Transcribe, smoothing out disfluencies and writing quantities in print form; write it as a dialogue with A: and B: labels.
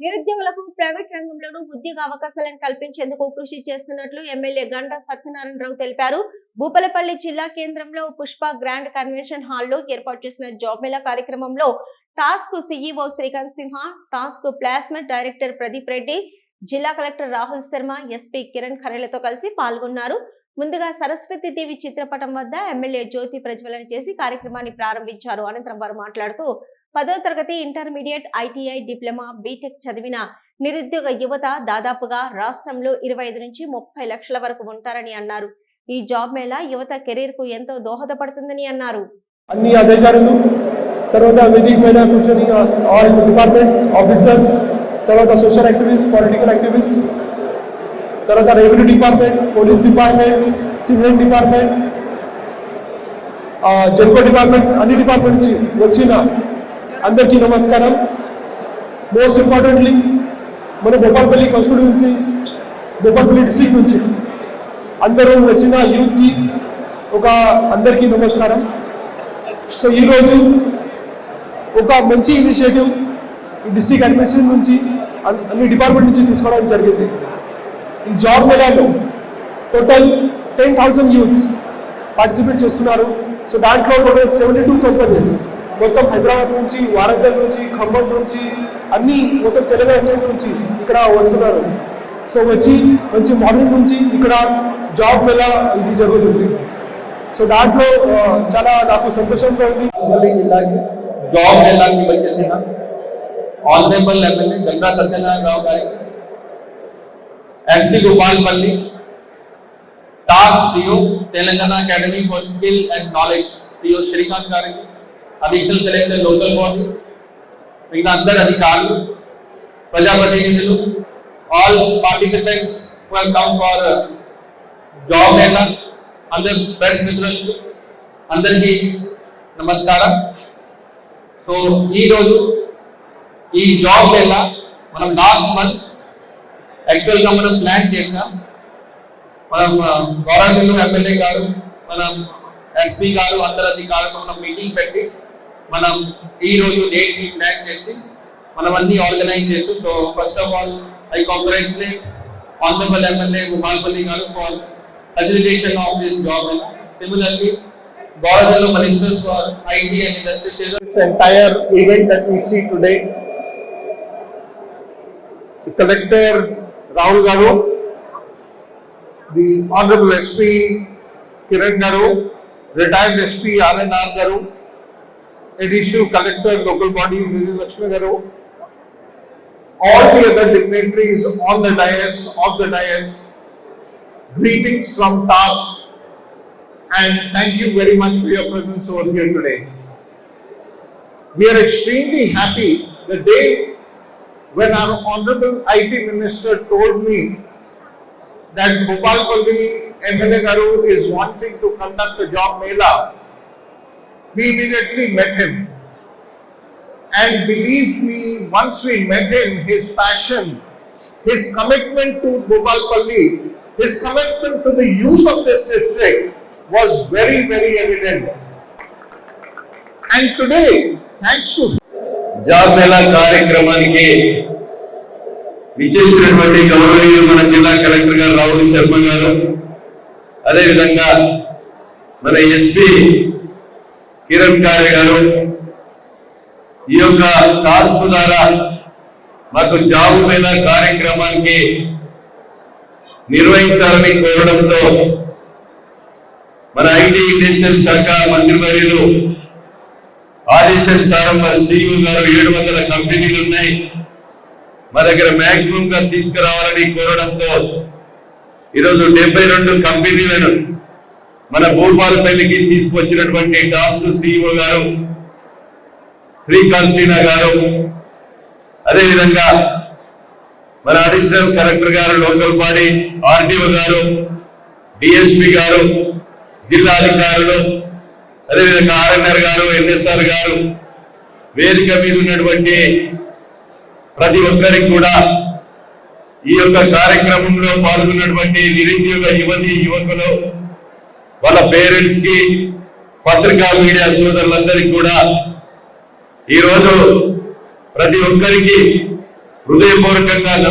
A: నిరుద్యోగులకు ప్రైవేట్ రంగంలోనూ ఉద్యోగ అవకాశాలను కల్పించేందుకు కృషి చేస్తున్నట్లు ఎమ్మెల్యే గంటా సత్యనారాయణరావు తెలిపారు. భూపాలపల్లి జిల్లా కేంద్రంలో పుష్ప గ్రాండ్ కన్వెన్షన్ హాల్లో ఏర్పాటు చేసిన జాబ్ మేళా కార్యక్రమంలో task CEO Srikanth Simha, task placement director Pradeep Reddy, జిల్లా కలెక్టర్ రాహుల్ శర్మ, ఎస్పీ కిరణ్ ఖరేలతో కలిసి పాల్గొన్నారు. ముందుగా సరస్వతి దేవి చిత్రపటం వద్ద ఎమ్మెల్యే జ్యోతి ప్రజ్వలన చేసి కార్యక్రమాన్ని ప్రారంభించారు. అనంతరం వారు మాట్లాడుతూ 10వ తరగతి, ఇంటర్మీడియట్, ఐటీఐ, డిప్లొమా, బీటెక్ చదివిన నిరుద్యోగ యువత దాదాపుగా రాష్ట్రంలో 25 నుంచి 30 లక్షల వరకు ఉంటారని అన్నారు. ఈ జాబ్ మేళా యువత కెరీర్ కు ఎంతో దోహదపడుతుందని అన్నారు.
B: అన్ని అధికారులు, తర్వాత వేదిక మీద కూర్చొని ఆల్ డిపార్ట్మెంట్స్ ఆఫీసర్స్, తర్వాత సోషల్ యాక్టివిస్ట్, పొలిటికల్ యాక్టివిస్ట్, తర్వాత revenue department, police department, civil department, జల్పో డిపార్ట్మెంట్, అన్ని డిపార్ట్మెంట్ నుంచి వచ్చిన అందరికీ నమస్కారం. మోస్ట్ ఇంపార్టెంట్లీ మన భూపాలపల్లి కాన్స్టిట్యుయెన్సీ, భూపాలపల్లి డిస్ట్రిక్ట్ నుంచి అందరూ వచ్చిన యూత్కి అందరికీ నమస్కారం. సో ఈరోజు ఒక మంచి ఇనిషియేటివ్ ఈ డిస్ట్రిక్ట్ అడ్మినిస్ట్రేషన్ నుంచి అన్ని డిపార్ట్మెంట్ నుంచి తీసుకోవడం జరిగింది. ఈ జాబ్ మేళాలో టోటల్ 10,000 యూత్స్ పార్టిసిపేట్ చేస్తున్నారు. సో దాంట్లో టోటల్ 72 కంపెనీస్ మొత్తం హైదరాబాద్ నుంచి, వారంగల్ నుంచి, ఖమ్మం నుంచి, అన్ని మొత్తం తెలంగాణ స్టేట్ నుంచి ఇక్కడ వస్తున్నారు. సో వచ్చి మంచి మార్నింగ్ నుంచి ఇక్కడ జాబ్ మేళా ఇది జరుగుతుంది. సో దాంట్లో చాలా నాకు సంతోషంగా ఉంది.
C: జిల్లాకి జాబ్ మేళాకి వచ్చేసిన ఆనరబుల్ ఎమ్మెల్యే గంటా సత్యనారాయణరావు గారికి, SP Bhupalpally, task CEO Telangana academy for skill and knowledge CEO Srikanth గారికి, అడిషనల్ కలెక్టర్ లోకల్ బాడీస్, మిగతా అందరు అధికారులు, ప్రజాప్రతినిధులు, all participants who have come for job Mela, అందరు ప్రెస్ మిత్రులకు అందరికీ నమస్కారం. సో ఈరోజు ఈ జాబ్ మేళా మనం లాస్ట్ మంత్ యాక్చువల్గా మనం ప్లాన్ చేసాం. మనం గౌరవనీయులు ఎమ్మెల్యే గారు, మనం ఎస్పీ గారు, అందరు అధికారులతో మనం మీటింగ్ పెట్టి మనం ఈరోజు డేట్ ప్లాన్ చేసి మనం అన్ని ఆర్గనైజ్ చేసి. So first of all I congratulate honourable MLA Bhupalpally గారు for facilitation of this job. Similarly, Governor Ministers for IT and Industry.
D: This entire event that we see today, the Collector Rahul Garu, the Honorable SP Kiran Garu, retired SP RNR Garu, Additional Collector Local Bodies Vijay Lakshmi Garu, all the other dignitaries on the dais, greetings from TASK, and thank you very much for your presence over here today. We are extremely happy the day when our Honorable IT Minister told me that Bhopalpalli MLA Garu is wanting to conduct a job mela. We immediately met him, and believe me, once we met him, his passion, his commitment to Bhopalpalli, his commitment to the youth of this district was very, very evident. And today, thanks to
E: job Mela కార్యక్రమానికి విచ్చేసినటువంటి గౌరవనీయులు మన జిల్లా collector గారు రాహుల్ శర్మ గారు, అదేవిధంగా మన SP Kiran Khare గారు, ఈ యొక్క టాస్క్ ద్వారా మాకు జాబ్ మేళా కార్యక్రమానికి నిర్వహించాలని కోరడంతో మన ఐటీ ఇండస్ట్రియల్ శాఖ మంత్రివర్యులు ఆదేశానుసారం మన సిఇఓ గారు 700 కంపెనీలు ఉన్నాయి, మా దగ్గర మాక్సిమం గా తీసుకురావాలని కోరడంతో ఈరోజు 72 కంపెనీలను మన భూపాలపల్లికి తీసుకొచ్చినటువంటి టాస్క్ సిఇఓ గారు శ్రీకాంత్ సింహ గారు, అదేవిధంగా మన అడిషనల్ కలెక్టర్ గారు, లోకల్ బాడీ ఆర్డీఓ గారు, డిఎస్పీ గారు, జిల్లా అధికారులు, అదేవిధంగా ఆర్ఎన్ఆర్ గారు, ఎన్ఎస్ఆర్ గారు, వేదిక మీద ఉన్నటువంటి ప్రతి ఒక్కరికి కూడా ఈ యొక్క కార్యక్రమంలో పాల్గొన్నటువంటి నిరుద్యోగ యువకులు, వాళ్ళ పేరెంట్స్ కి, పత్రికా మీడియా సోదరులందరికీ కూడా ఈరోజు ప్రతి ఒక్కరికి హృదయపూర్వకంగా